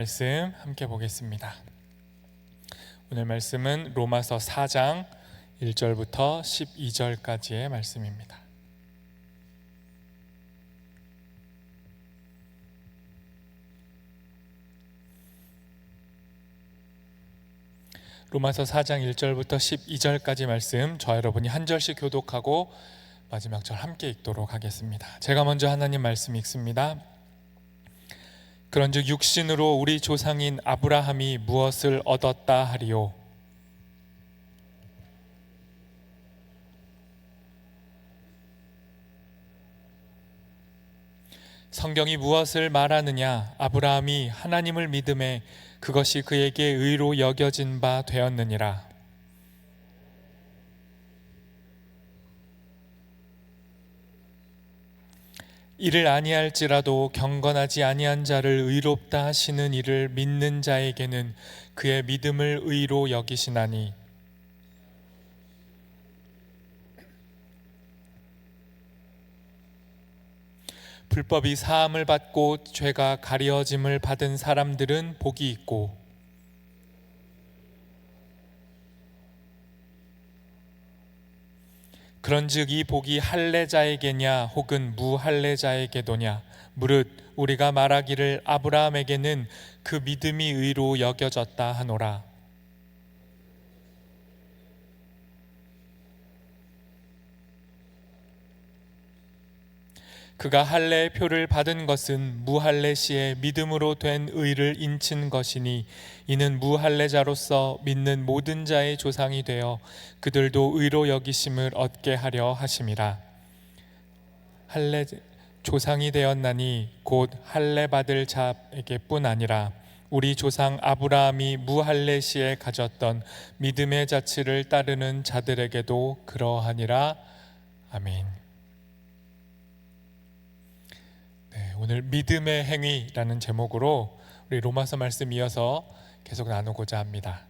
말씀 함께 보겠습니다. 오늘 말씀은 로마서 4장 1절부터 12절까지의 말씀입니다. 로마서 4장 1절부터 12절까지 말씀, 저와 여러분이 한 절씩 교독하고 마지막 절 함께 읽도록 하겠습니다. 제가 먼저 하나님 말씀 읽습니다. 그런즉 육신으로 우리 조상인 아브라함이 무엇을 얻었다 하리요? 성경이 무엇을 말하느냐? 아브라함이 하나님을 믿음에 그것이 그에게 의로 여겨진 바 되었느니라. 이를 아니할지라도 경건하지 아니한 자를 의롭다 하시는 이를 믿는 자에게는 그의 믿음을 의로 여기시나니, 불법이 사함을 받고 죄가 가려짐을 받은 사람들은 복이 있고, 그런즉 이 복이 할례자에게냐 혹은 무할례자에게도냐? 무릇 우리가 말하기를 아브라함에게는 그 믿음이 의로 여겨졌다 하노라. 그가 할례의 표를 받은 것은 무할례 시에 믿음으로 된 의를 인친 것이니, 이는 무할례자로서 믿는 모든 자의 조상이 되어 그들도 의로 여기심을 얻게 하려 하심이라. 할례 조상이 되었나니 곧 할례 받을 자에게뿐 아니라 우리 조상 아브라함이 무할례 시에 가졌던 믿음의 자치를 따르는 자들에게도 그러하니라. 아멘. 오늘 믿음의 행위라는 제목으로 우리 로마서 말씀 이어서 계속 나누고자 합니다.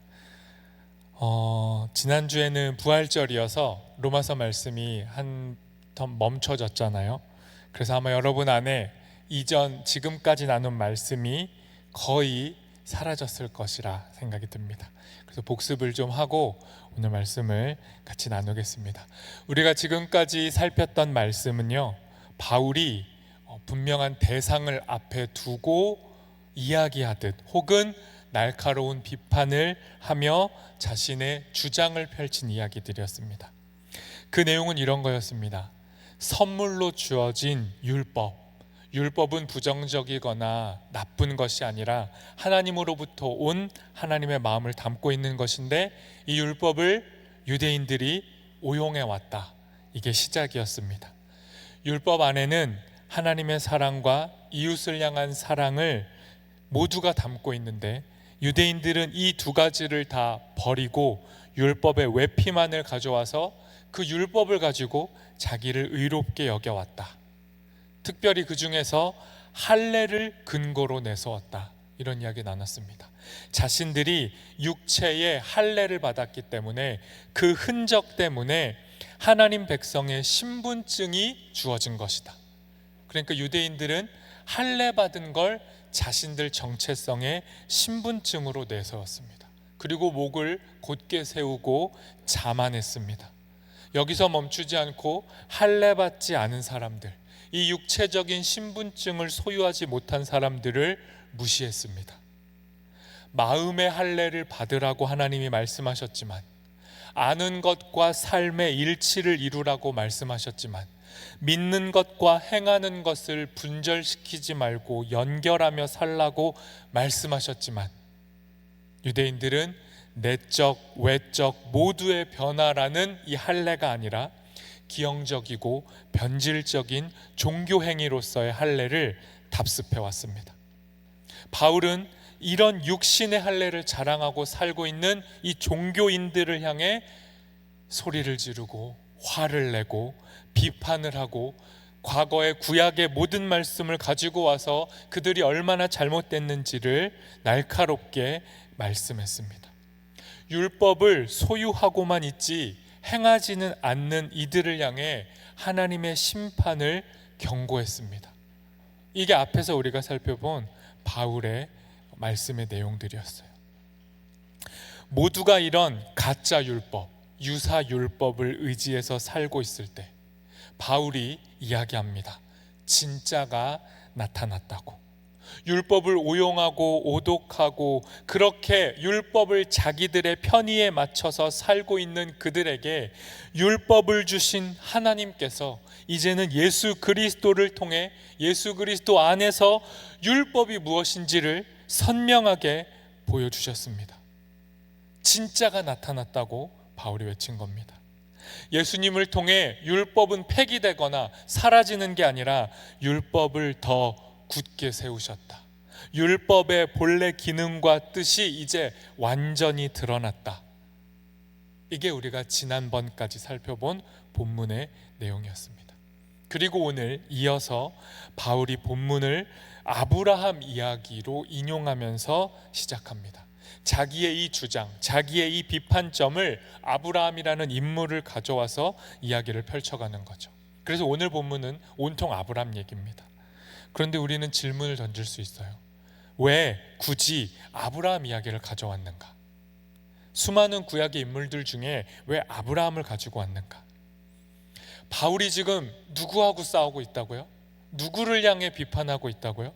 지난주에는 부활절이어서 로마서 말씀이 한 텀 멈춰졌잖아요. 그래서 아마 여러분 안에 이전 지금까지 나눈 말씀이 거의 사라졌을 것이라 생각이 듭니다. 그래서 복습을 좀 하고 오늘 말씀을 같이 나누겠습니다. 우리가 지금까지 살폈던 말씀은요, 바울이 분명한 대상을 앞에 두고 이야기하듯 혹은 날카로운 비판을 하며 자신의 주장을 펼친 이야기들이었습니다. 그 내용은 이런 거였습니다. 선물로 주어진 율법은 부정적이거나 나쁜 것이 아니라 하나님으로부터 온 하나님의 마음을 담고 있는 것인데, 이 율법을 유대인들이 오용해 왔다. 이게 시작이었습니다. 율법 안에는 하나님의 사랑과 이웃을 향한 사랑을 모두가 담고 있는데, 유대인들은 이 두 가지를 다 버리고 율법의 외피만을 가져와서 그 율법을 가지고 자기를 의롭게 여겨왔다. 특별히 그 중에서 할례를 근거로 내세웠다. 이런 이야기 나눴습니다. 자신들이 육체의 할례를 받았기 때문에 그 흔적 때문에 하나님 백성의 신분증이 주어진 것이다. 그러니까 유대인들은 할례 받은 걸 자신들 정체성의 신분증으로 내세웠습니다. 그리고 목을 곧게 세우고 자만했습니다. 여기서 멈추지 않고 할례 받지 않은 사람들, 이 육체적인 신분증을 소유하지 못한 사람들을 무시했습니다. 마음의 할례를 받으라고 하나님이 말씀하셨지만, 아는 것과 삶의 일치를 이루라고 말씀하셨지만, 믿는 것과 행하는 것을 분절시키지 말고 연결하며 살라고 말씀하셨지만, 유대인들은 내적, 외적 모두의 변화라는 이 할례가 아니라 기형적이고 변질적인 종교 행위로서의 할례를 답습해 왔습니다. 바울은 이런 육신의 할례를 자랑하고 살고 있는 이 종교인들을 향해 소리를 지르고 화를 내고 비판을 하고 과거의 구약의 모든 말씀을 가지고 와서 그들이 얼마나 잘못됐는지를 날카롭게 말씀했습니다. 율법을 소유하고만 있지 행하지는 않는 이들을 향해 하나님의 심판을 경고했습니다. 이게 앞에서 우리가 살펴본 바울의 말씀의 내용들이었어요. 모두가 이런 가짜 율법, 유사 율법을 의지해서 살고 있을 때 바울이 이야기합니다. 진짜가 나타났다고. 율법을 오용하고 오독하고 그렇게 율법을 자기들의 편의에 맞춰서 살고 있는 그들에게 율법을 주신 하나님께서 이제는 예수 그리스도를 통해 예수 그리스도 안에서 율법이 무엇인지를 선명하게 보여주셨습니다. 진짜가 나타났다고 바울이 외친 겁니다. 예수님을 통해 율법은 폐기되거나 사라지는 게 아니라 율법을 더 굳게 세우셨다. 율법의 본래 기능과 뜻이 이제 완전히 드러났다. 이게 우리가 지난번까지 살펴본 본문의 내용이었습니다. 그리고 오늘 이어서 바울이 본문을 아브라함 이야기로 인용하면서 시작합니다. 자기의 이 주장, 자기의 이 비판점을 아브라함이라는 인물을 가져와서 이야기를 펼쳐가는 거죠. 그래서 오늘 본문은 온통 아브라함 얘기입니다. 그런데 우리는 질문을 던질 수 있어요. 왜 굳이 아브라함 이야기를 가져왔는가? 수많은 구약의 인물들 중에 왜 아브라함을 가지고 왔는가? 바울이 지금 누구하고 싸우고 있다고요? 누구를 향해 비판하고 있다고요?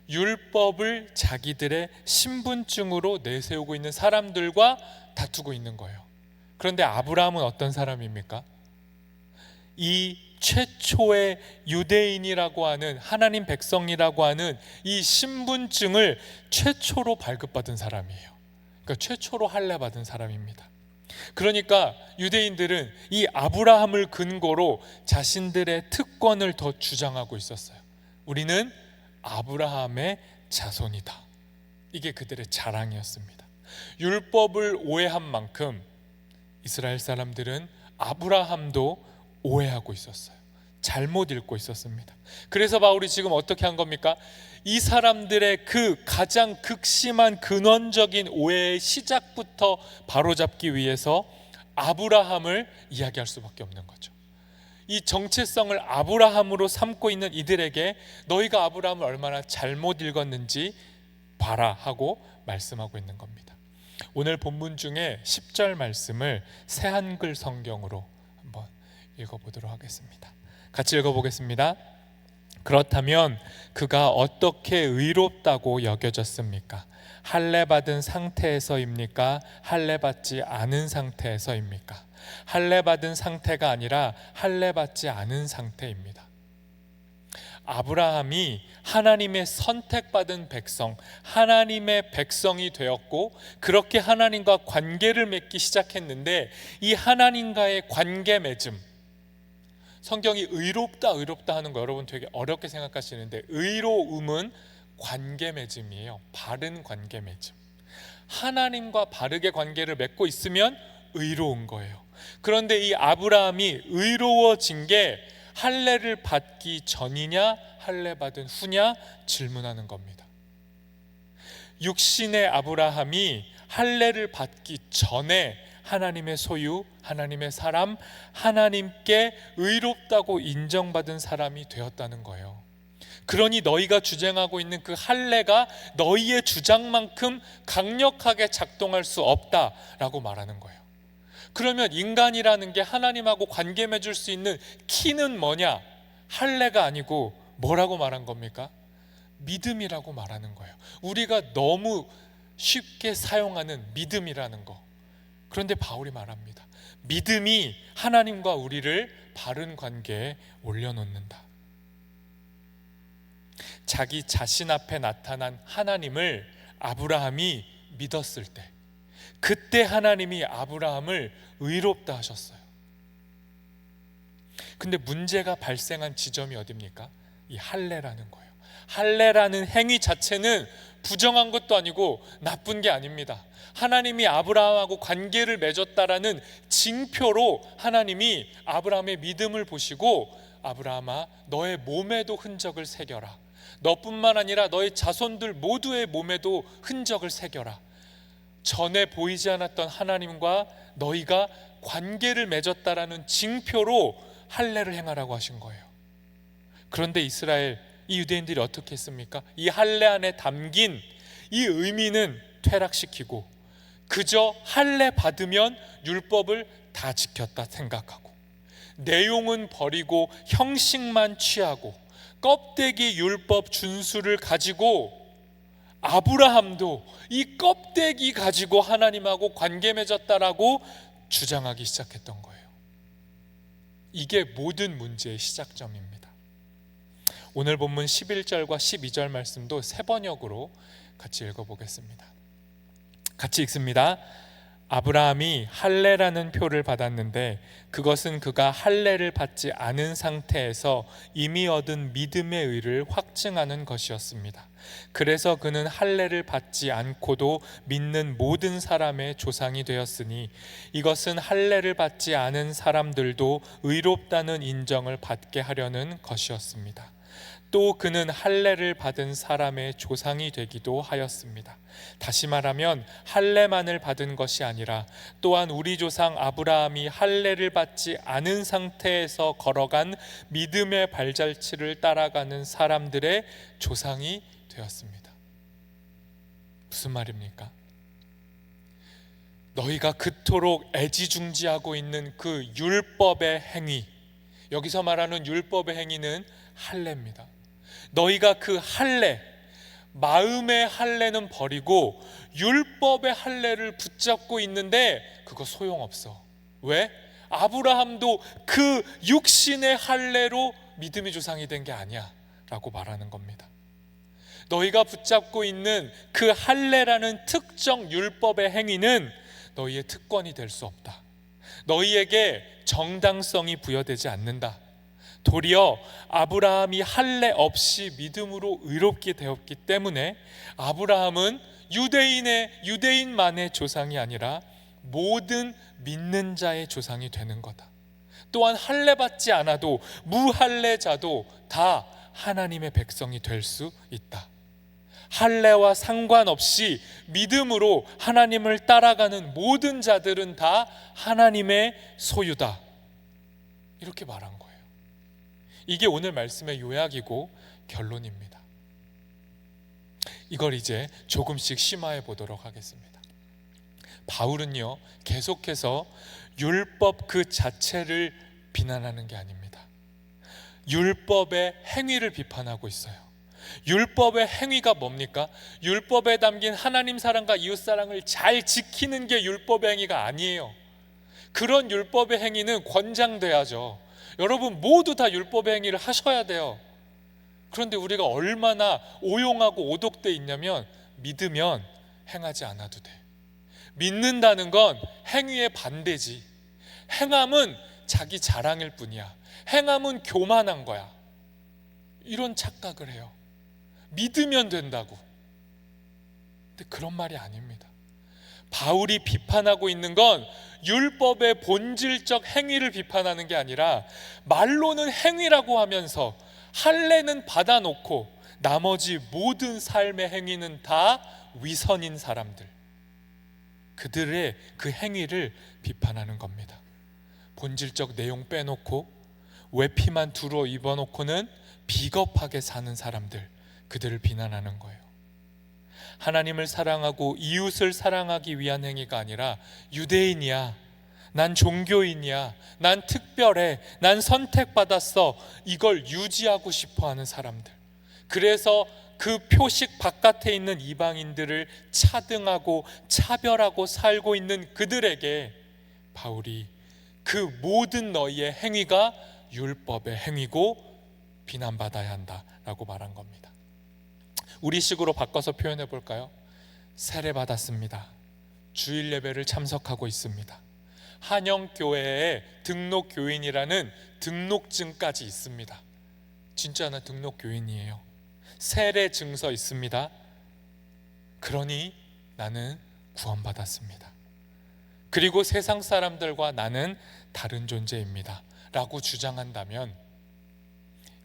율법을 자기들의 신분증으로 내세우고 있는 사람들과 다투고 있는 거예요. 그런데 아브라함은 어떤 사람입니까? 이 최초의 유대인이라고 하는 하나님 백성이라고 하는 이 신분증을 최초로 발급받은 사람이에요. 그러니까 최초로 할례받은 사람입니다. 그러니까 유대인들은 이 아브라함을 근거로 자신들의 특권을 더 주장하고 있었어요. 우리는 아브라함의 자손이다. 이게 그들의 자랑이었습니다. 율법을 오해한 만큼 이스라엘 사람들은 아브라함도 오해하고 있었어요. 잘못 읽고 있었습니다. 그래서 바울이 지금 어떻게 한 겁니까? 이 사람들의 그 가장 극심한 근원적인 오해의 시작부터 바로잡기 위해서 아브라함을 이야기할 수밖에 없는 거죠. 이 정체성을 아브라함으로 삼고 있는 이들에게 너희가 아브라함을 얼마나 잘못 읽었는지 봐라 하고 말씀하고 있는 겁니다. 오늘 본문 중에 10절 말씀을 새한글 성경으로 한번 읽어보도록 하겠습니다. 같이 읽어보겠습니다. 그렇다면 그가 어떻게 의롭다고 여겨졌습니까? 할례받은 상태에서입니까? 할례받지 않은 상태에서입니까? 할례받은 상태가 아니라 할례받지 않은 상태입니다. 아브라함이 하나님의 선택받은 백성, 하나님의 백성이 되었고 그렇게 하나님과 관계를 맺기 시작했는데 이 하나님과의 관계 맺음, 성경이 의롭다 하는 거 여러분 되게 어렵게 생각하시는데 의로움은 관계 맺음이에요. 바른 관계 맺음. 하나님과 바르게 관계를 맺고 있으면 의로운 거예요. 그런데 이 아브라함이 의로워진 게 할례를 받기 전이냐 할례 받은 후냐 질문하는 겁니다. 육신의 아브라함이 할례를 받기 전에 하나님의 소유, 하나님의 사람, 하나님께 의롭다고 인정받은 사람이 되었다는 거예요. 그러니 너희가 주장하고 있는 그 할례가 너희의 주장만큼 강력하게 작동할 수 없다라고 말하는 거예요. 그러면 인간이라는 게 하나님하고 관계 맺을 수 있는 키는 뭐냐? 할례가 아니고 뭐라고 말한 겁니까? 믿음이라고 말하는 거예요. 우리가 너무 쉽게 사용하는 믿음이라는 거. 그런데 바울이 말합니다. 믿음이 하나님과 우리를 바른 관계에 올려놓는다. 자기 자신 앞에 나타난 하나님을 아브라함이 믿었을 때 그때 하나님이 아브라함을 의롭다 하셨어요. 근데 문제가 발생한 지점이 어디입니까? 이 할례라는 거예요. 할례라는 행위 자체는 부정한 것도 아니고 나쁜 게 아닙니다. 하나님이 아브라함하고 관계를 맺었다라는 징표로 하나님이 아브라함의 믿음을 보시고 아브라함아 너의 몸에도 흔적을 새겨라. 너뿐만 아니라 너의 자손들 모두의 몸에도 흔적을 새겨라. 전에 보이지 않았던 하나님과 너희가 관계를 맺었다라는 징표로 할례를 행하라고 하신 거예요. 그런데 이스라엘 이 유대인들이 어떻게 했습니까? 이 할례 안에 담긴 이 의미는 퇴락시키고 그저 할례 받으면 율법을 다 지켰다 생각하고 내용은 버리고 형식만 취하고 껍데기 율법 준수를 가지고 아브라함도 이 껍데기 가지고 하나님하고 관계 맺었다라고 주장하기 시작했던 거예요. 이게 모든 문제의 시작점입니다. 오늘 본문 11절과 12절 말씀도 세 번역으로 같이 읽어보겠습니다. 같이 읽습니다. 아브라함이 할례라는 표를 받았는데 그것은 그가 할례를 받지 않은 상태에서 이미 얻은 믿음의 의를 확증하는 것이었습니다. 그래서 그는 할례를 받지 않고도 믿는 모든 사람의 조상이 되었으니 이것은 할례를 받지 않은 사람들도 의롭다는 인정을 받게 하려는 것이었습니다. 또 그는 할례를 받은 사람의 조상이 되기도 하였습니다. 다시 말하면 할례만을 받은 것이 아니라 또한 우리 조상 아브라함이 할례를 받지 않은 상태에서 걸어간 믿음의 발자취를 따라가는 사람들의 조상이 되었습니다. 무슨 말입니까? 너희가 그토록 애지중지하고 있는 그 율법의 행위, 여기서 말하는 율법의 행위는 할례입니다. 너희가 그 할례, 마음의 할례는 버리고 율법의 할례를 붙잡고 있는데 그거 소용없어. 왜? 아브라함도 그 육신의 할례로 믿음의 조상이 된 게 아니야 라고 말하는 겁니다. 너희가 붙잡고 있는 그 할례라는 특정 율법의 행위는 너희의 특권이 될 수 없다. 너희에게 정당성이 부여되지 않는다. 도리어 아브라함이 할례 없이 믿음으로 의롭게 되었기 때문에 아브라함은 유대인만의 조상이 아니라 모든 믿는 자의 조상이 되는 거다. 또한 할례 받지 않아도 무할례자도 다 하나님의 백성이 될 수 있다. 할례와 상관없이 믿음으로 하나님을 따라가는 모든 자들은 다 하나님의 소유다. 이렇게 말한 거예요. 이게 오늘 말씀의 요약이고 결론입니다. 이걸 이제 조금씩 심화해 보도록 하겠습니다. 바울은요, 계속해서 율법 그 자체를 비난하는 게 아닙니다. 율법의 행위를 비판하고 있어요. 율법의 행위가 뭡니까? 율법에 담긴 하나님 사랑과 이웃 사랑을 잘 지키는 게 율법의 행위가 아니에요. 그런 율법의 행위는 권장돼야죠. 여러분 모두 다 율법의 행위를 하셔야 돼요. 그런데 우리가 얼마나 오용하고 오독돼 있냐면 믿으면 행하지 않아도 돼. 믿는다는 건 행위의 반대지. 행함은 자기 자랑일 뿐이야. 행함은 교만한 거야. 이런 착각을 해요. 믿으면 된다고. 근데 그런 말이 아닙니다. 바울이 비판하고 있는 건 율법의 본질적 행위를 비판하는 게 아니라 말로는 행위라고 하면서 할례는 받아놓고 나머지 모든 삶의 행위는 다 위선인 사람들, 그들의 그 행위를 비판하는 겁니다. 본질적 내용 빼놓고 외피만 두루 입어놓고는 비겁하게 사는 사람들, 그들을 비난하는 거예요. 하나님을 사랑하고 이웃을 사랑하기 위한 행위가 아니라 유대인이야, 난 종교인이야, 난 특별해, 난 선택받았어, 이걸 유지하고 싶어하는 사람들, 그래서 그 표식 바깥에 있는 이방인들을 차등하고 차별하고 살고 있는 그들에게 바울이 그 모든 너희의 행위가 율법의 행위고 비난받아야 한다라고 말한 겁니다. 우리식으로 바꿔서 표현해 볼까요? 세례 받았습니다. 주일 예배를 참석하고 있습니다. 한영교회에 등록 교인이라는 등록증까지 있습니다. 진짜 나 등록 교인이에요. 세례 증서 있습니다. 그러니 나는 구원받았습니다. 그리고 세상 사람들과 나는 다른 존재입니다 라고 주장한다면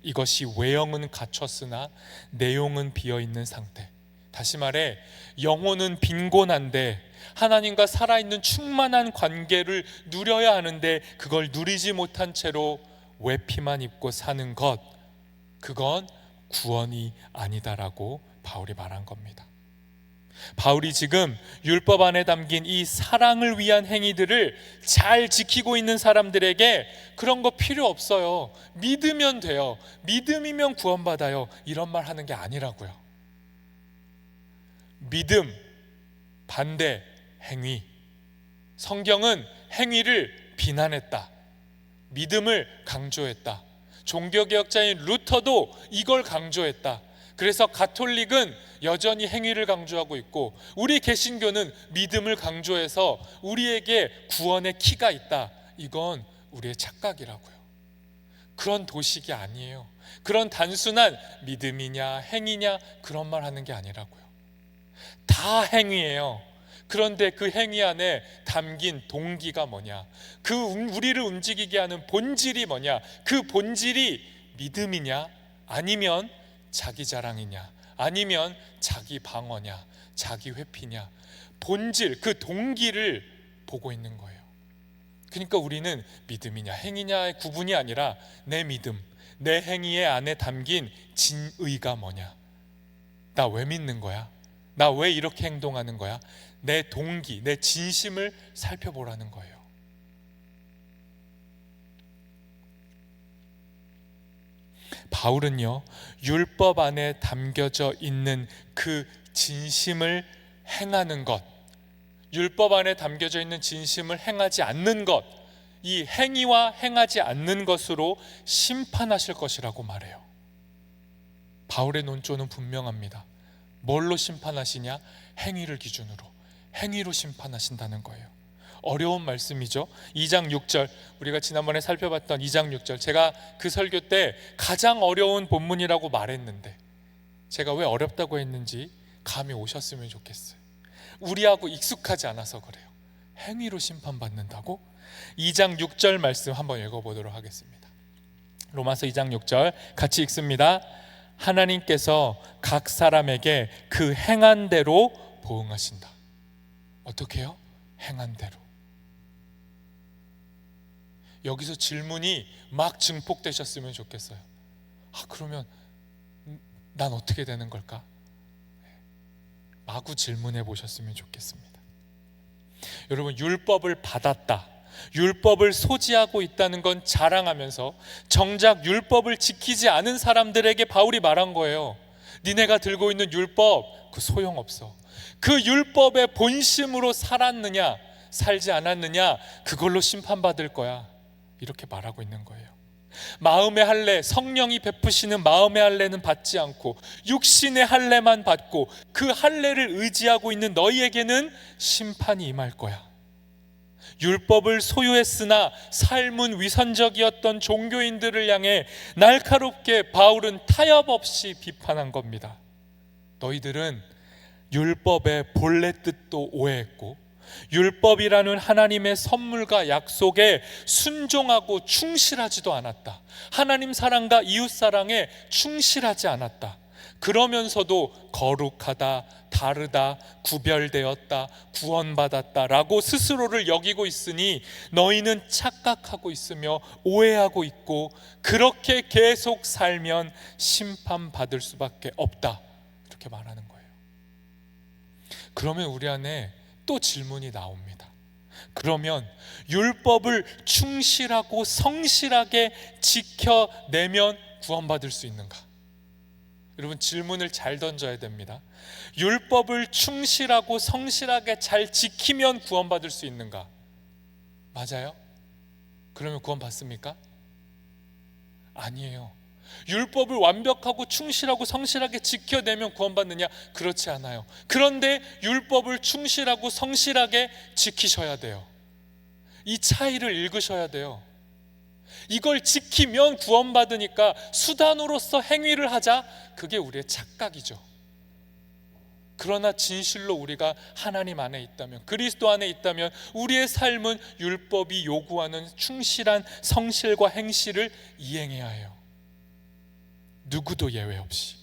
이것이 외형은 갖췄으나 내용은 비어있는 상태, 다시 말해 영혼은 빈곤한데 하나님과 살아있는 충만한 관계를 누려야 하는데 그걸 누리지 못한 채로 외피만 입고 사는 것, 그건 구원이 아니다라고 바울이 말한 겁니다. 바울이 지금 율법 안에 담긴 이 사랑을 위한 행위들을 잘 지키고 있는 사람들에게 그런 거 필요 없어요, 믿으면 돼요, 믿음이면 구원받아요, 이런 말 하는 게 아니라고요. 믿음 반대 행위. 성경은 행위를 비난했다, 믿음을 강조했다. 종교개혁자인 루터도 이걸 강조했다. 그래서 가톨릭은 여전히 행위를 강조하고 있고, 우리 개신교는 믿음을 강조해서 우리에게 구원의 키가 있다. 이건 우리의 착각이라고요. 그런 도식이 아니에요. 그런 단순한 믿음이냐 행위냐 그런 말 하는 게 아니라고요. 다 행위예요. 그런데 그 행위 안에 담긴 동기가 뭐냐, 우리를 움직이게 하는 본질이 뭐냐, 그 본질이 믿음이냐 아니면 자기 자랑이냐 아니면 자기 방어냐 자기 회피냐, 본질, 그 동기를 보고 있는 거예요. 그러니까 우리는 믿음이냐 행위냐의 구분이 아니라 내 믿음, 내 행위의 안에 담긴 진의가 뭐냐, 나 왜 믿는 거야, 나 왜 이렇게 행동하는 거야, 내 동기, 내 진심을 살펴보라는 거예요. 바울은요, 율법 안에 담겨져 있는 그 진심을 행하는 것, 율법 안에 담겨져 있는 진심을 행하지 않는 것, 이 행위와 행하지 않는 것으로 심판하실 것이라고 말해요. 바울의 논조는 분명합니다. 뭘로 심판하시냐? 행위를 기준으로, 행위로 심판하신다는 거예요. 어려운 말씀이죠. 2장 6절, 우리가 지난번에 살펴봤던 2장 6절, 제가 그 설교 때 가장 어려운 본문이라고 말했는데 제가 왜 어렵다고 했는지 감이 오셨으면 좋겠어요. 우리하고 익숙하지 않아서 그래요. 행위로 심판받는다고? 2장 6절 말씀 한번 읽어보도록 하겠습니다. 로마서 2장 6절 같이 읽습니다. 하나님께서 각 사람에게 그 행한 대로 보응하신다. 어떻게 해요? 행한 대로. 여기서 질문이 막 증폭되셨으면 좋겠어요. 그러면 난 어떻게 되는 걸까? 마구 질문해 보셨으면 좋겠습니다. 여러분, 율법을 받았다, 율법을 소지하고 있다는 건 자랑하면서 정작 율법을 지키지 않은 사람들에게 바울이 말한 거예요. 니네가 들고 있는 율법 그 소용없어. 그 율법의 본심으로 살았느냐 살지 않았느냐 그걸로 심판받을 거야, 이렇게 말하고 있는 거예요. 마음의 할례, 성령이 베푸시는 마음의 할례는 받지 않고 육신의 할례만 받고 그 할례를 의지하고 있는 너희에게는 심판이 임할 거야. 율법을 소유했으나 삶은 위선적이었던 종교인들을 향해 날카롭게 바울은 타협 없이 비판한 겁니다. 너희들은 율법의 본래 뜻도 오해했고 율법이라는 하나님의 선물과 약속에 순종하고 충실하지도 않았다. 하나님 사랑과 이웃 사랑에 충실하지 않았다. 그러면서도 거룩하다, 다르다, 구별되었다, 구원받았다 라고 스스로를 여기고 있으니 너희는 착각하고 있으며 오해하고 있고 그렇게 계속 살면 심판받을 수밖에 없다, 이렇게 말하는 거예요. 그러면 우리 안에 또 질문이 나옵니다. 그러면 율법을 충실하고 성실하게 지켜내면 구원받을 수 있는가? 여러분, 질문을 잘 던져야 됩니다. 율법을 충실하고 성실하게 잘 지키면 구원받을 수 있는가? 맞아요? 그러면 구원받습니까? 아니에요. 율법을 완벽하고 충실하고 성실하게 지켜내면 구원받느냐? 그렇지 않아요. 그런데 율법을 충실하고 성실하게 지키셔야 돼요. 이 차이를 읽으셔야 돼요. 이걸 지키면 구원받으니까 수단으로서 행위를 하자, 그게 우리의 착각이죠. 그러나 진실로 우리가 하나님 안에 있다면, 그리스도 안에 있다면 우리의 삶은 율법이 요구하는 충실한 성실과 행실을 이행해야 해요. 누구도 예외 없이.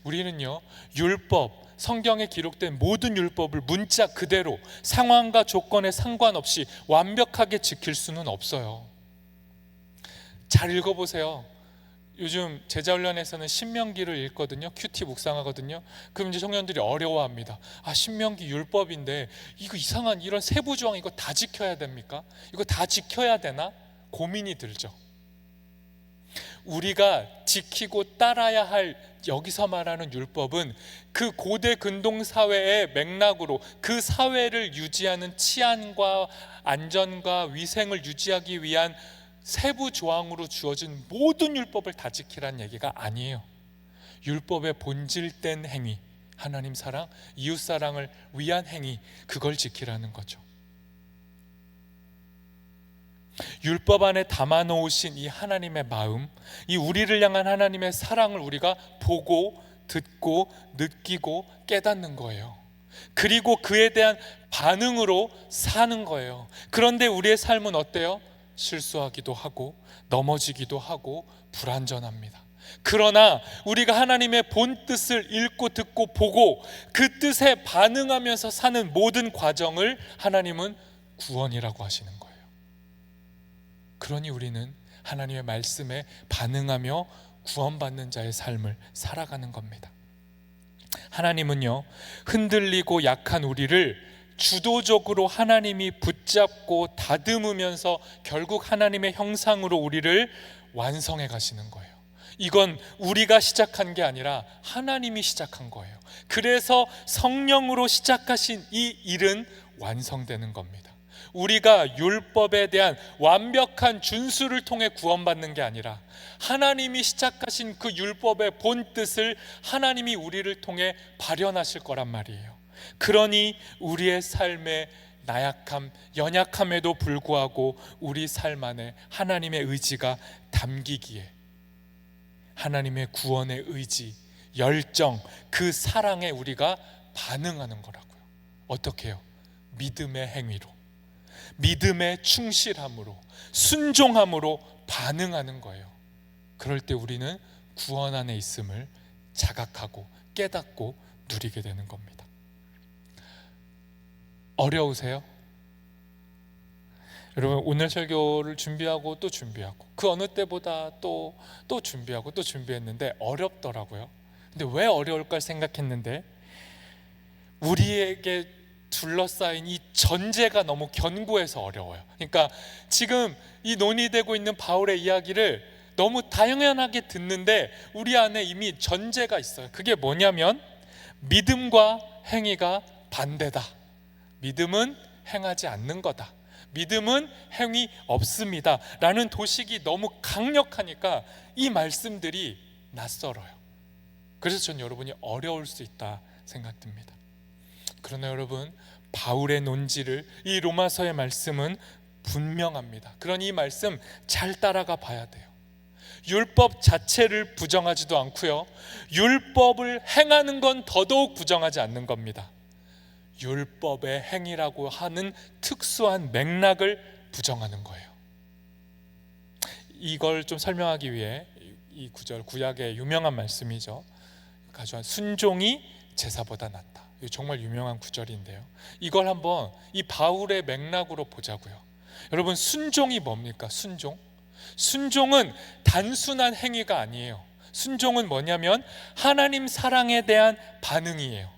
우리는요, 율법, 성경에 기록된 모든 율법을 문자 그대로 상황과 조건에 상관없이 완벽하게 지킬 수는 없어요. 잘 읽어보세요. 요즘 제자훈련에서는 신명기를 읽거든요. 큐티 묵상하거든요. 그럼 이제 청년들이 어려워합니다. 신명기 율법인데 이거 이상한 이런 세부 조항 이거 다 지켜야 됩니까? 이거 다 지켜야 되나? 고민이 들죠. 우리가 지키고 따라야 할 여기서 말하는 율법은 그 고대 근동 사회의 맥락으로 그 사회를 유지하는 치안과 안전과 위생을 유지하기 위한 세부 조항으로 주어진 모든 율법을 다 지키라는 얘기가 아니에요. 율법의 본질된 행위, 하나님 사랑, 이웃 사랑을 위한 행위, 그걸 지키라는 거죠. 율법 안에 담아 놓으신 이 하나님의 마음, 이 우리를 향한 하나님의 사랑을 우리가 보고 듣고 느끼고 깨닫는 거예요. 그리고 그에 대한 반응으로 사는 거예요. 그런데 우리의 삶은 어때요? 실수하기도 하고 넘어지기도 하고 불완전합니다. 그러나 우리가 하나님의 본 뜻을 읽고 듣고 보고 그 뜻에 반응하면서 사는 모든 과정을 하나님은 구원이라고 하시는 거예요. 그러니 우리는 하나님의 말씀에 반응하며 구원받는 자의 삶을 살아가는 겁니다. 하나님은요, 흔들리고 약한 우리를 주도적으로 하나님이 붙잡고 다듬으면서 결국 하나님의 형상으로 우리를 완성해 가시는 거예요. 이건 우리가 시작한 게 아니라 하나님이 시작한 거예요. 그래서 성령으로 시작하신 이 일은 완성되는 겁니다. 우리가 율법에 대한 완벽한 준수를 통해 구원받는 게 아니라 하나님이 시작하신 그 율법의 본 뜻을 하나님이 우리를 통해 발현하실 거란 말이에요. 그러니 우리의 삶의 나약함, 연약함에도 불구하고 우리 삶 안에 하나님의 의지가 담기기에 하나님의 구원의 의지, 열정, 그 사랑에 우리가 반응하는 거라고요. 어떻게 해요? 믿음의 행위로, 믿음의 충실함으로, 순종함으로 반응하는 거예요. 그럴 때 우리는 구원 안에 있음을 자각하고 깨닫고 누리게 되는 겁니다. 어려우세요? 여러분, 오늘 설교를 준비하고 또 준비하고 그 어느 때보다 또 준비하고 또 준비했는데 어렵더라고요. 근데 왜 어려울까 생각했는데 우리에게 둘러싸인 이 전제가 너무 견고해서 어려워요. 그러니까 지금 이 논의되고 있는 바울의 이야기를 너무 당연하게 듣는데 우리 안에 이미 전제가 있어요. 그게 뭐냐면 믿음과 행위가 반대다. 믿음은 행하지 않는 거다. 믿음은 행위 없습니다 라는 도식이 너무 강력하니까 이 말씀들이 낯설어요. 그래서 전 여러분이 어려울 수 있다 생각됩니다. 그러나 여러분, 바울의 논지를 이 로마서의 말씀은 분명합니다. 그러니 이 말씀 잘 따라가 봐야 돼요. 율법 자체를 부정하지도 않고요, 율법을 행하는 건 더더욱 부정하지 않는 겁니다. 율법의 행위라고 하는 특수한 맥락을 부정하는 거예요. 이걸 좀 설명하기 위해 이 구절, 구약의 유명한 말씀이죠. 가져온 순종이 제사보다 낫다. 이거 정말 유명한 구절인데요. 이걸 한번 이 바울의 맥락으로 보자고요. 여러분, 순종이 뭡니까? 순종은 단순한 행위가 아니에요. 순종은 뭐냐면 하나님 사랑에 대한 반응이에요.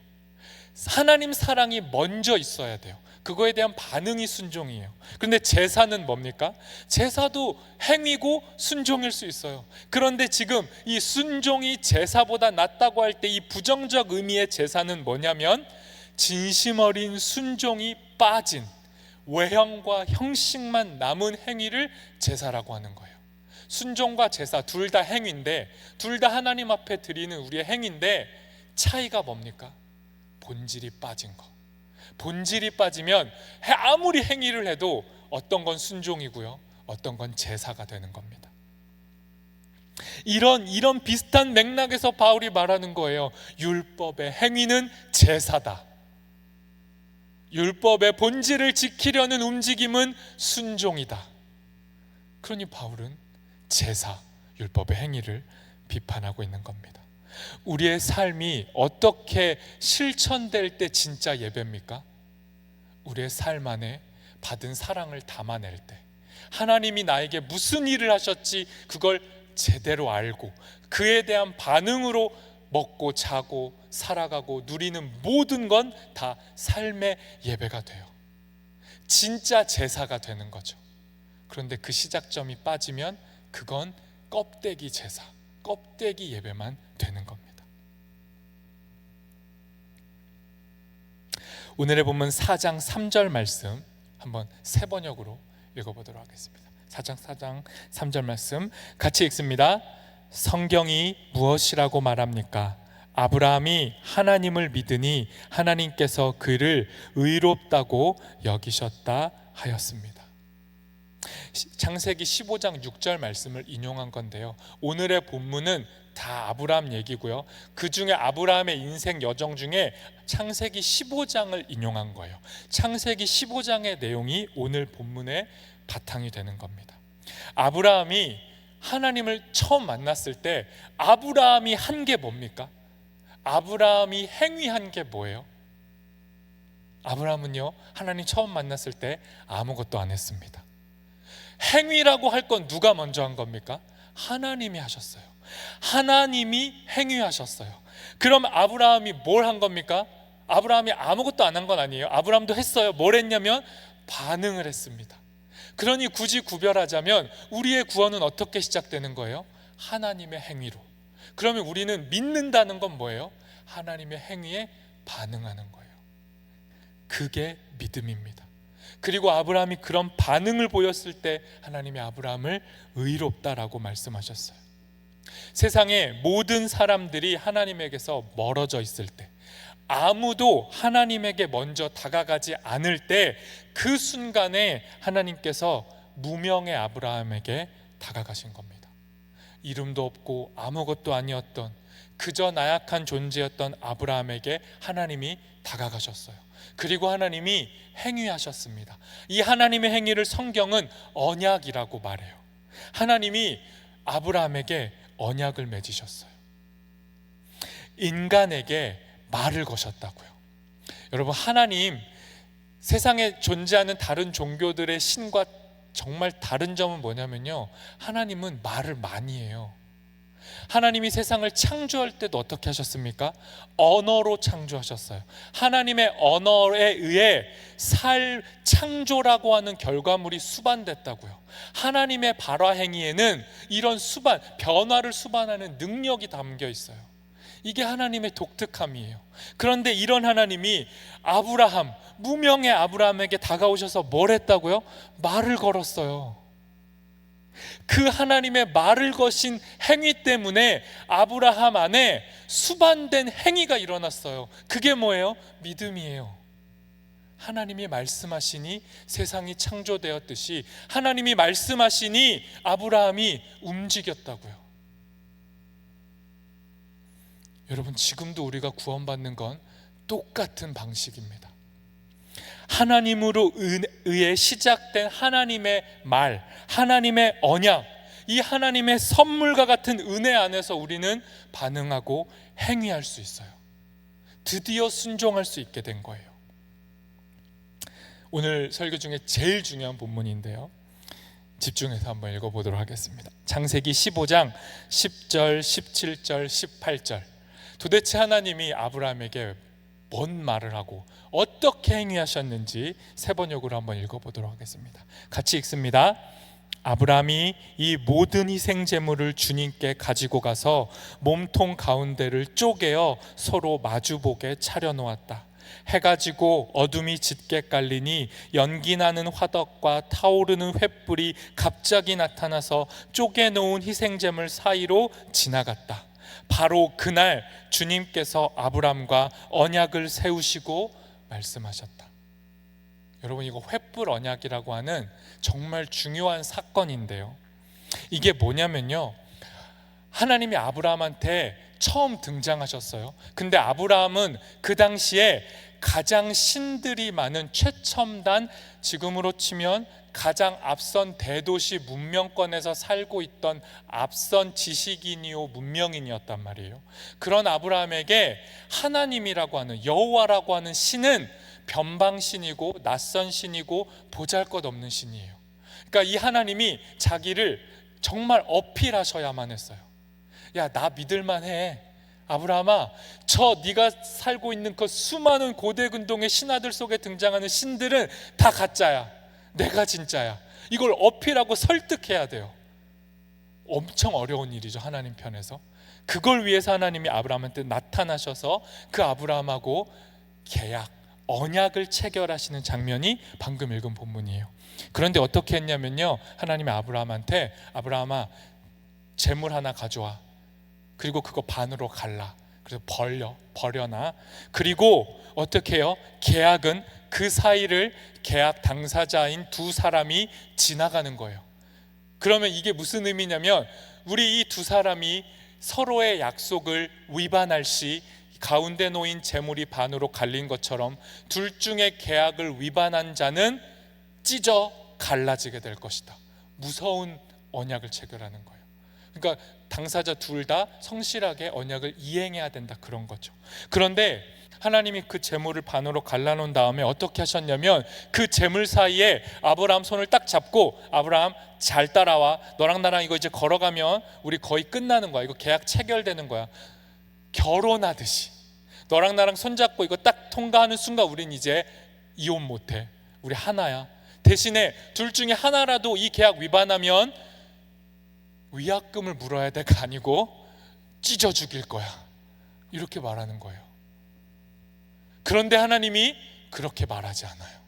하나님 사랑이 먼저 있어야 돼요. 그거에 대한 반응이 순종이에요. 그런데 제사는 뭡니까? 제사도 행위고 순종일 수 있어요. 그런데 지금 이 순종이 제사보다 낫다고 할 때 이 부정적 의미의 제사는 뭐냐면 진심 어린 순종이 빠진 외형과 형식만 남은 행위를 제사라고 하는 거예요. 순종과 제사 둘 다 행위인데, 둘 다 하나님 앞에 드리는 우리의 행위인데 차이가 뭡니까? 본질이 빠진 거. 본질이 빠지면 아무리 행위를 해도 어떤 건 순종이고요, 어떤 건 제사가 되는 겁니다. 이런 비슷한 맥락에서 바울이 말하는 거예요. 율법의 행위는 제사다. 율법의 본질을 지키려는 움직임은 순종이다. 그러니 바울은 제사, 율법의 행위를 비판하고 있는 겁니다. 우리의 삶이 어떻게 실천될 때 진짜 예배입니까? 우리의 삶 안에 받은 사랑을 담아낼 때, 하나님이 나에게 무슨 일을 하셨지 그걸 제대로 알고 그에 대한 반응으로 먹고 자고 살아가고 누리는 모든 건 다 삶의 예배가 돼요. 진짜 제사가 되는 거죠. 그런데 그 시작점이 빠지면 그건 껍데기 제사, 껍데기 예배만 되는 겁니다. 오늘의 본문 4장 3절 말씀 한번 세 번역으로 읽어보도록 하겠습니다. 4장 3절 말씀 같이 읽습니다. 성경이 무엇이라고 말합니까? 아브라함이 하나님을 믿으니 하나님께서 그를 의롭다고 여기셨다 하였습니다. 창세기 15장 6절 말씀을 인용한 건데요, 오늘의 본문은 다 아브라함 얘기고요, 그 중에 아브라함의 인생 여정 중에 창세기 15장을 인용한 거예요. 창세기 15장의 내용이 오늘 본문의 바탕이 되는 겁니다. 아브라함이 하나님을 처음 만났을 때 아브라함이 한 게 뭡니까? 아브라함이 행위한 게 뭐예요? 아브라함은요, 하나님 처음 만났을 때 아무것도 안 했습니다. 행위라고 할 건 누가 먼저 한 겁니까? 하나님이 하셨어요. 하나님이 행위하셨어요. 그럼 아브라함이 뭘 한 겁니까? 아브라함이 아무것도 안 한 건 아니에요. 아브라함도 했어요. 뭘 했냐면 반응을 했습니다. 그러니 굳이 구별하자면 우리의 구원은 어떻게 시작되는 거예요? 하나님의 행위로. 그러면 우리는 믿는다는 건 뭐예요? 하나님의 행위에 반응하는 거예요. 그게 믿음입니다. 그리고 아브라함이 그런 반응을 보였을 때 하나님이 아브라함을 의롭다라고 말씀하셨어요. 세상의 모든 사람들이 하나님에게서 멀어져 있을 때, 아무도 하나님에게 먼저 다가가지 않을 때, 그 순간에 하나님께서 무명의 아브라함에게 다가가신 겁니다. 이름도 없고 아무것도 아니었던, 그저 나약한 존재였던 아브라함에게 하나님이 다가가셨어요. 그리고 하나님이 행위하셨습니다. 이 하나님의 행위를 성경은 언약이라고 말해요. 하나님이 아브라함에게 언약을 맺으셨어요. 인간에게 말을 거셨다고요. 여러분, 하나님, 세상에 존재하는 다른 종교들의 신과 정말 다른 점은 뭐냐면요, 하나님은 말을 많이 해요. 하나님이 세상을 창조할 때도 어떻게 하셨습니까? 언어로 창조하셨어요. 하나님의 언어에 의해 창조라고 하는 결과물이 수반됐다고요. 하나님의 발화 행위에는 이런 변화를 수반하는 능력이 담겨 있어요. 이게 하나님의 독특함이에요. 그런데 이런 하나님이 무명의 아브라함에게 다가오셔서 뭘 했다고요? 말을 걸었어요. 그 하나님의 말을 거신 행위 때문에 아브라함 안에 수반된 행위가 일어났어요. 그게 뭐예요? 믿음이에요. 하나님이 말씀하시니 세상이 창조되었듯이 하나님이 말씀하시니 아브라함이 움직였다고요. 여러분, 지금도 우리가 구원받는 건 똑같은 방식입니다. 하나님으로 의해 시작된 하나님의 말, 하나님의 언약, 이 하나님의 선물과 같은 은혜 안에서 우리는 반응하고 행위할 수 있어요. 드디어 순종할 수 있게 된 거예요. 오늘 설교 중에 제일 중요한 본문인데요, 집중해서 한번 읽어보도록 하겠습니다. 창세기 15장 10절, 17절, 18절. 도대체 하나님이 아브라함에게 뭔 말을 하고 어떻게 행위하셨는지 세 번역으로 한번 읽어보도록 하겠습니다. 같이 읽습니다. 아브라함이 이 모든 희생 제물을 주님께 가지고 가서 몸통 가운데를 쪼개어 서로 마주보게 차려놓았다. 해가 지고 어둠이 짙게 깔리니 연기나는 화덕과 타오르는 횃불이 갑자기 나타나서 쪼개놓은 희생 제물 사이로 지나갔다. 바로 그날 주님께서 아브람과 언약을 세우시고 말씀하셨다. 여러분, 이거 횃불 언약이라고 하는 정말 중요한 사건인데요, 이게 뭐냐면요, 하나님이 아브라함한테 처음 등장하셨어요. 근데 아브라함은 그 당시에 가장 신들이 많은 최첨단, 지금으로 치면 가장 앞선 대도시 문명권에서 살고 있던 앞선 지식인이요 문명인이었단 말이에요. 그런 아브라함에게 하나님이라고 하는, 여호와라고 하는 신은 변방신이고 낯선 신이고 보잘것없는 신이에요. 그러니까 이 하나님이 자기를 정말 어필하셔야만 했어요. 야, 나 믿을만 해. 아브라함아, 저 네가 살고 있는 그 수많은 고대 근동의 신화들 속에 등장하는 신들은 다 가짜야. 내가 진짜야. 이걸 어필하고 설득해야 돼요. 엄청 어려운 일이죠, 하나님 편에서. 그걸 위해서 하나님이 아브라함한테 나타나셔서 그 아브라함하고 계약, 언약을 체결하시는 장면이 방금 읽은 본문이에요. 그런데 어떻게 했냐면요, 하나님이 아브라함한테 아브라함아, 재물 하나 가져와. 그리고 그거 반으로 갈라. 그래서 버려놔. 그리고 어떻게 해요? 계약은 그 사이를 계약 당사자인 두 사람이 지나가는 거예요. 그러면 이게 무슨 의미냐면, 우리 이 두 사람이 서로의 약속을 위반할 시 가운데 놓인 재물이 반으로 갈린 것처럼 둘 중에 계약을 위반한 자는 찢어 갈라지게 될 것이다. 무서운 언약을 체결하는 거예요. 그러니까 당사자 둘 다 성실하게 언약을 이행해야 된다, 그런 거죠. 그런데 하나님이 그 재물을 반으로 갈라놓은 다음에 어떻게 하셨냐면, 그 재물 사이에 아브라함 손을 딱 잡고, 아브라함 잘 따라와. 너랑 나랑 이거 이제 걸어가면 우리 거의 끝나는 거야. 이거 계약 체결되는 거야. 결혼하듯이 너랑 나랑 손잡고 이거 딱 통과하는 순간 우린 이제 이혼 못해. 우리 하나야. 대신에 둘 중에 하나라도 이 계약 위반하면 위약금을 물어야 돼가 아니고 찢어 죽일 거야. 이렇게 말하는 거예요. 그런데 하나님이 그렇게 말하지 않아요.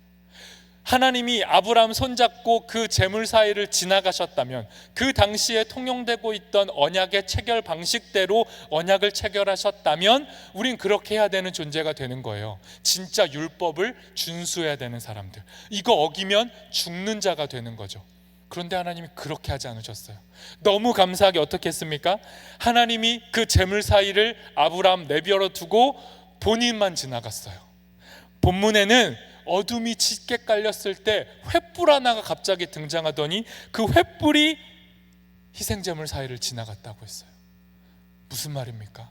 하나님이 아브라함 손잡고 그 재물 사이를 지나가셨다면, 그 당시에 통용되고 있던 언약의 체결 방식대로 언약을 체결하셨다면 우린 그렇게 해야 되는 존재가 되는 거예요. 진짜 율법을 준수해야 되는 사람들. 이거 어기면 죽는 자가 되는 거죠. 그런데 하나님이 그렇게 하지 않으셨어요. 너무 감사하게 어떻게 했습니까? 하나님이 그 재물 사이를 아브라함 내버려 두고 본인만 지나갔어요. 본문에는 어둠이 짙게 깔렸을 때 횃불 하나가 갑자기 등장하더니 그 횃불이 희생제물 사이를 지나갔다고 했어요. 무슨 말입니까?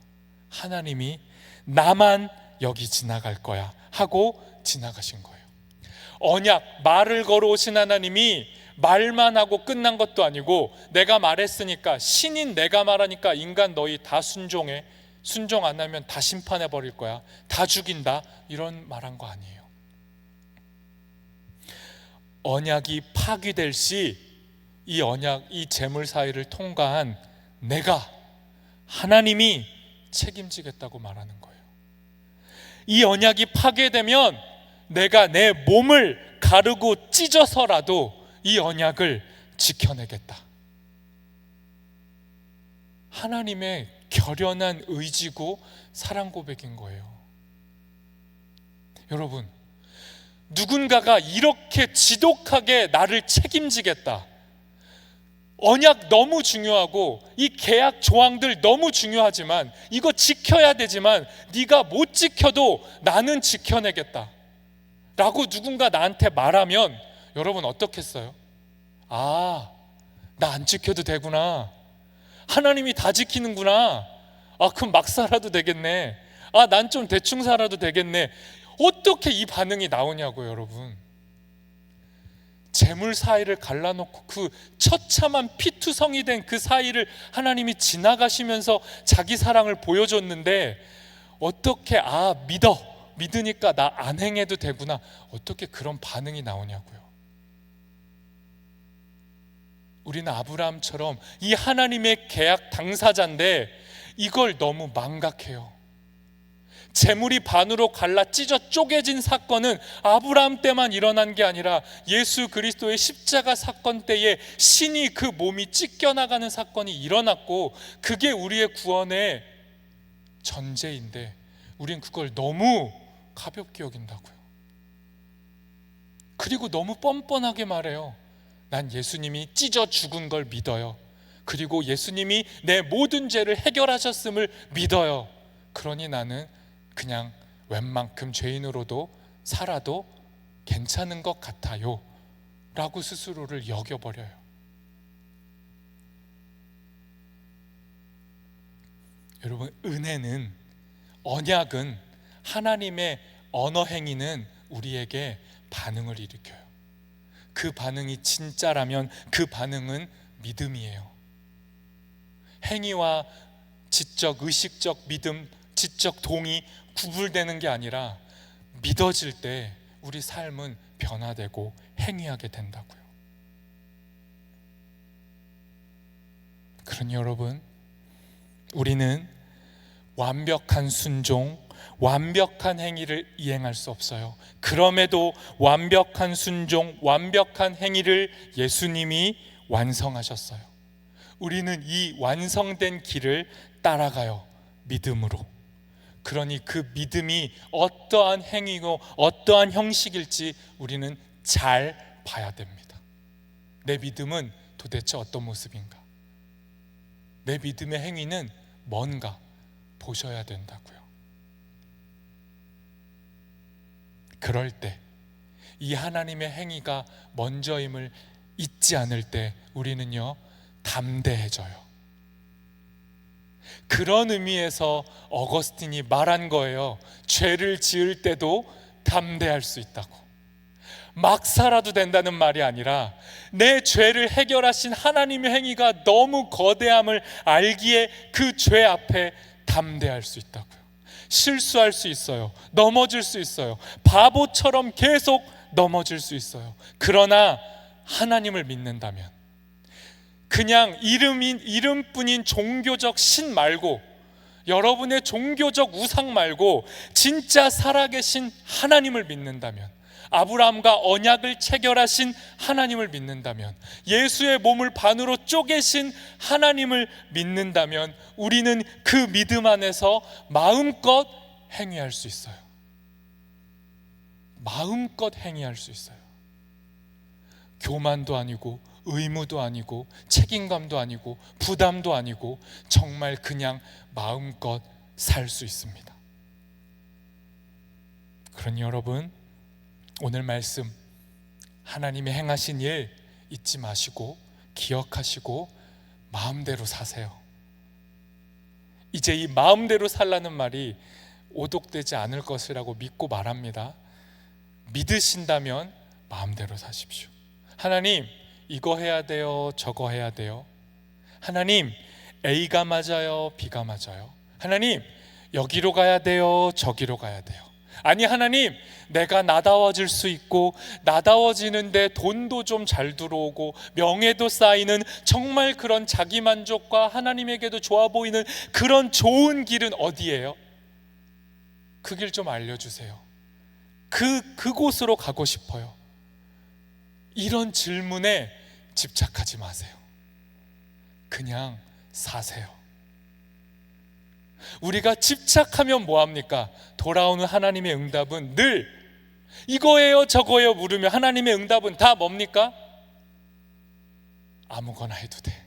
하나님이 나만 여기 지나갈 거야 하고 지나가신 거예요. 언약, 말을 걸어오신 하나님이 말만 하고 끝난 것도 아니고, 내가 말했으니까, 신인 내가 말하니까 인간 너희 다 순종해. 순종 안 하면 다 심판해 버릴 거야. 다 죽인다. 이런 말한 거 아니에요. 언약이 파기될 시 이 언약, 이 재물 사이를 통과한 내가, 하나님이 책임지겠다고 말하는 거예요. 이 언약이 파괴되면 내가 내 몸을 가르고 찢어서라도 이 언약을 지켜내겠다. 하나님의 결연한 의지고 사랑 고백인 거예요. 여러분, 누군가가 이렇게 지독하게 나를 책임지겠다. 언약 너무 중요하고 이 계약 조항들 너무 중요하지만 이거 지켜야 되지만 네가 못 지켜도 나는 지켜내겠다 라고 누군가 나한테 말하면 여러분 어떻겠어요? 아, 나 안 지켜도 되구나. 하나님이 다 지키는구나. 아, 그럼 막 살아도 되겠네. 아, 난 좀 대충 살아도 되겠네. 어떻게 이 반응이 나오냐고요, 여러분. 재물 사이를 갈라놓고 그 처참한 피투성이 된 그 사이를 하나님이 지나가시면서 자기 사랑을 보여줬는데 어떻게 믿으니까 나 안 행해도 되구나, 어떻게 그런 반응이 나오냐고요. 우리는 아브라함처럼 이 하나님의 계약 당사자인데 이걸 너무 망각해요. 재물이 반으로 갈라 찢어 쪼개진 사건은 아브라함 때만 일어난 게 아니라 예수 그리스도의 십자가 사건 때에 신이 그 몸이 찢겨나가는 사건이 일어났고, 그게 우리의 구원의 전제인데 우린 그걸 너무 가볍게 여긴다고요. 그리고 너무 뻔뻔하게 말해요. 난 예수님이 찢어 죽은 걸 믿어요. 그리고 예수님이 내 모든 죄를 해결하셨음을 믿어요. 그러니 나는 그냥 웬만큼 죄인으로도 살아도 괜찮은 것 같아요 라고 스스로를 여겨버려요. 여러분, 은혜는, 언약은, 하나님의 언어 행위는 우리에게 반응을 일으켜요. 그 반응이 진짜라면 그 반응은 믿음이에요. 행위와 지적, 의식적 믿음, 지적 동의 구분되는 게 아니라 믿어질 때 우리 삶은 변화되고 행위하게 된다고요. 그러니 여러분, 우리는 완벽한 순종, 완벽한 행위를 이행할 수 없어요. 그럼에도 완벽한 순종, 완벽한 행위를 예수님이 완성하셨어요. 우리는 이 완성된 길을 따라가요. 믿음으로. 그러니 그 믿음이 어떠한 행위고 어떠한 형식일지 우리는 잘 봐야 됩니다. 내 믿음은 도대체 어떤 모습인가? 내 믿음의 행위는 뭔가 보셔야 된다고요. 그럴 때 이 하나님의 행위가 먼저임을 잊지 않을 때 우리는요 담대해져요. 그런 의미에서 어거스틴이 말한 거예요. 죄를 지을 때도 담대할 수 있다고. 막 살아도 된다는 말이 아니라 내 죄를 해결하신 하나님의 행위가 너무 거대함을 알기에 그 죄 앞에 담대할 수 있다고요. 실수할 수 있어요. 넘어질 수 있어요. 바보처럼 계속 넘어질 수 있어요. 그러나 하나님을 믿는다면, 그냥 이름뿐인 종교적 신 말고, 여러분의 종교적 우상 말고 진짜 살아계신 하나님을 믿는다면, 아브라함과 언약을 체결하신 하나님을 믿는다면, 예수의 몸을 반으로 쪼개신 하나님을 믿는다면 우리는 그 믿음 안에서 마음껏 행위할 수 있어요. 마음껏 행위할 수 있어요. 교만도 아니고 의무도 아니고 책임감도 아니고 부담도 아니고 정말 그냥 마음껏 살 수 있습니다. 그러니 여러분, 오늘 말씀 하나님이 행하신 일 잊지 마시고 기억하시고 마음대로 사세요. 이제 이 마음대로 살라는 말이 오독되지 않을 것이라고 믿고 말합니다. 믿으신다면 마음대로 사십시오. 하나님, 이거 해야 돼요, 저거 해야 돼요. 하나님, A가 맞아요, B가 맞아요. 하나님, 여기로 가야 돼요, 저기로 가야 돼요. 아니 하나님, 내가 나다워질 수 있고 나다워지는데 돈도 좀 잘 들어오고 명예도 쌓이는 정말 그런 자기만족과 하나님에게도 좋아 보이는 그런 좋은 길은 어디예요? 그 길 좀 알려주세요. 그곳으로 가고 싶어요. 이런 질문에 집착하지 마세요. 그냥 사세요. 우리가 집착하면 뭐합니까? 돌아오는 하나님의 응답은 늘 이거예요 저거예요 물으면 하나님의 응답은 다 뭡니까? 아무거나 해도 돼.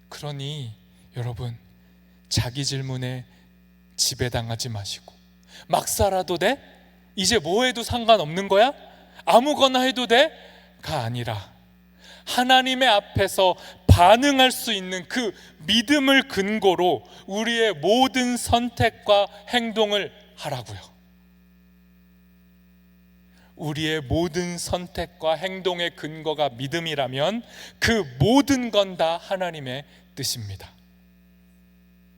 그러니 여러분, 자기 질문에 지배당하지 마시고, 막 살아도 돼? 이제 뭐 해도 상관없는 거야? 아무거나 해도 돼? 가 아니라 하나님의 앞에서 반응할 수 있는 그 믿음을 근거로 우리의 모든 선택과 행동을 하라고요. 우리의 모든 선택과 행동의 근거가 믿음이라면 그 모든 건 다 하나님의 뜻입니다.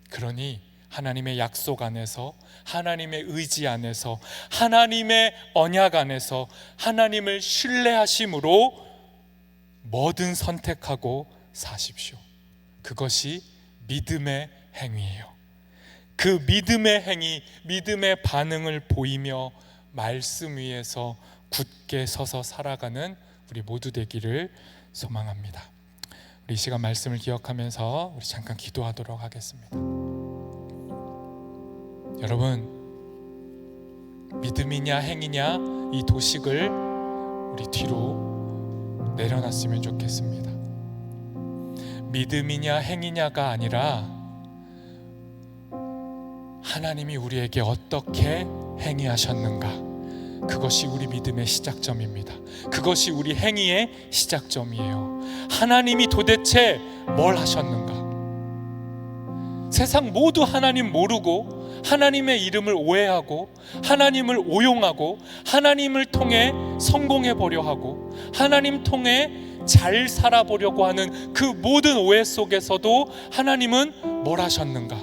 그러니 하나님의 약속 안에서, 하나님의 의지 안에서, 하나님의 언약 안에서 하나님을 신뢰하심으로 뭐든 선택하고 사십시오. 그것이 믿음의 행위예요. 그 믿음의 행위, 믿음의 반응을 보이며 말씀 위에서 굳게 서서 살아가는 우리 모두 되기를 소망합니다. 우리 이 시간 말씀을 기억하면서 우리 잠깐 기도하도록 하겠습니다. 여러분, 믿음이냐 행위냐 이 도식을 우리 뒤로 내려놨으면 좋겠습니다. 믿음이냐 행위냐가 아니라 하나님이 우리에게 어떻게 행위하셨는가, 그것이 우리 믿음의 시작점입니다. 그것이 우리 행위의 시작점이에요. 하나님이 도대체 뭘 하셨는가? 세상 모두 하나님 모르고 하나님의 이름을 오해하고 하나님을 오용하고 하나님을 통해 성공해 보려 하고 하나님 통해 잘 살아보려고 하는 그 모든 오해 속에서도 하나님은 뭘 하셨는가?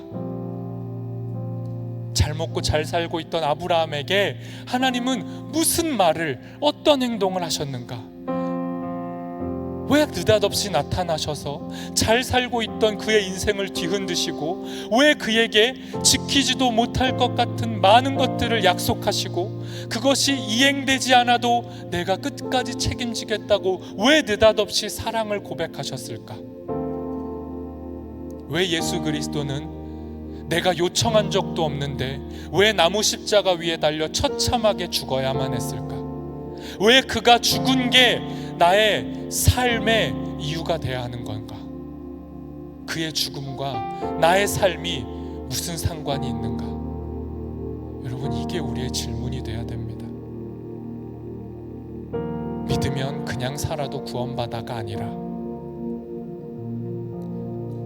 잘 먹고 잘 살고 있던 아브라함에게 하나님은 무슨 말을, 어떤 행동을 하셨는가? 왜 느닷없이 나타나셔서 잘 살고 있던 그의 인생을 뒤흔드시고, 왜 그에게 지키지도 못할 것 같은 많은 것들을 약속하시고, 그것이 이행되지 않아도 내가 끝까지 책임지겠다고 왜 느닷없이 사랑을 고백하셨을까? 왜 예수 그리스도는 내가 요청한 적도 없는데 왜 나무 십자가 위에 달려 처참하게 죽어야만 했을까? 왜 그가 죽은 게 나의 삶의 이유가 되어야 하는 건가? 그의 죽음과 나의 삶이 무슨 상관이 있는가? 여러분, 이게 우리의 질문이 되어야 됩니다. 믿으면 그냥 살아도 구원받아가 아니라,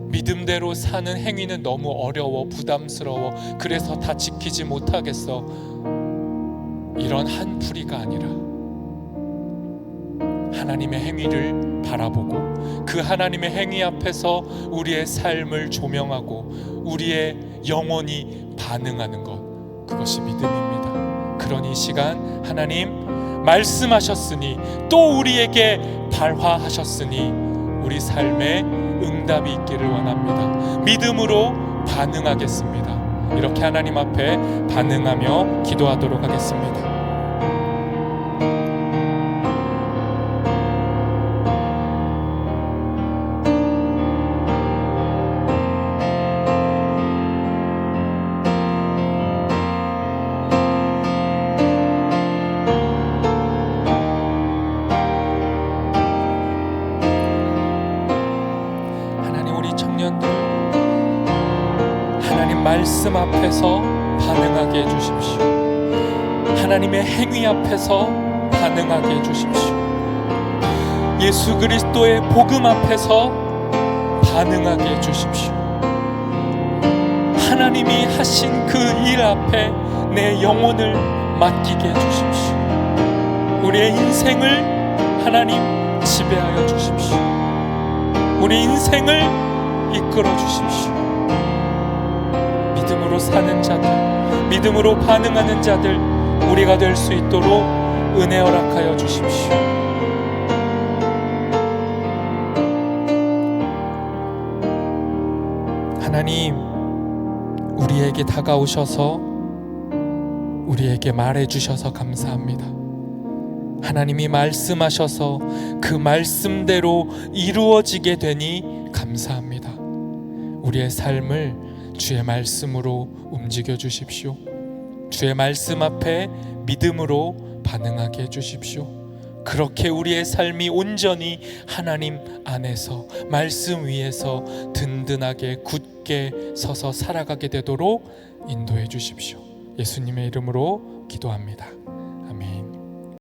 믿음대로 사는 행위는 너무 어려워, 부담스러워, 그래서 다 지키지 못하겠어, 이런 한풀이가 아니라 하나님의 행위를 바라보고 그 하나님의 행위 앞에서 우리의 삶을 조명하고 우리의 영혼이 반응하는 것, 그것이 믿음입니다. 그러니 이 시간 하나님 말씀하셨으니 또 우리에게 발화하셨으니 우리 삶에 응답이 있기를 원합니다. 믿음으로 반응하겠습니다. 이렇게 하나님 앞에 반응하며 기도하도록 하겠습니다. 말씀 앞에서 반응하게 해주십시오. 하나님의 행위 앞에서 반응하게 해주십시오. 예수 그리스도의 복음 앞에서 반응하게 해주십시오. 하나님이 하신 그 일 앞에 내 영혼을 맡기게 해주십시오. 우리의 인생을 하나님 지배하여 주십시오. 우리 인생을 이끌어 주십시오. 믿음으로 사는 자들, 믿음으로 반응하는 자들 우리가 될 수 있도록 은혜 허락하여 주십시오. 하나님, 우리에게 다가오셔서 우리에게 말해주셔서 감사합니다. 하나님이 말씀하셔서 그 말씀대로 이루어지게 되니 감사합니다. 우리의 삶을 주의 말씀으로 움직여 주십시오. 주의 말씀 앞에 믿음으로 반응하게 해주십시오. 그렇게 우리의 삶이 온전히 하나님 안에서 말씀 위에서 든든하게 굳게 서서 살아가게 되도록 인도해 주십시오. 예수님의 이름으로 기도합니다. 아멘.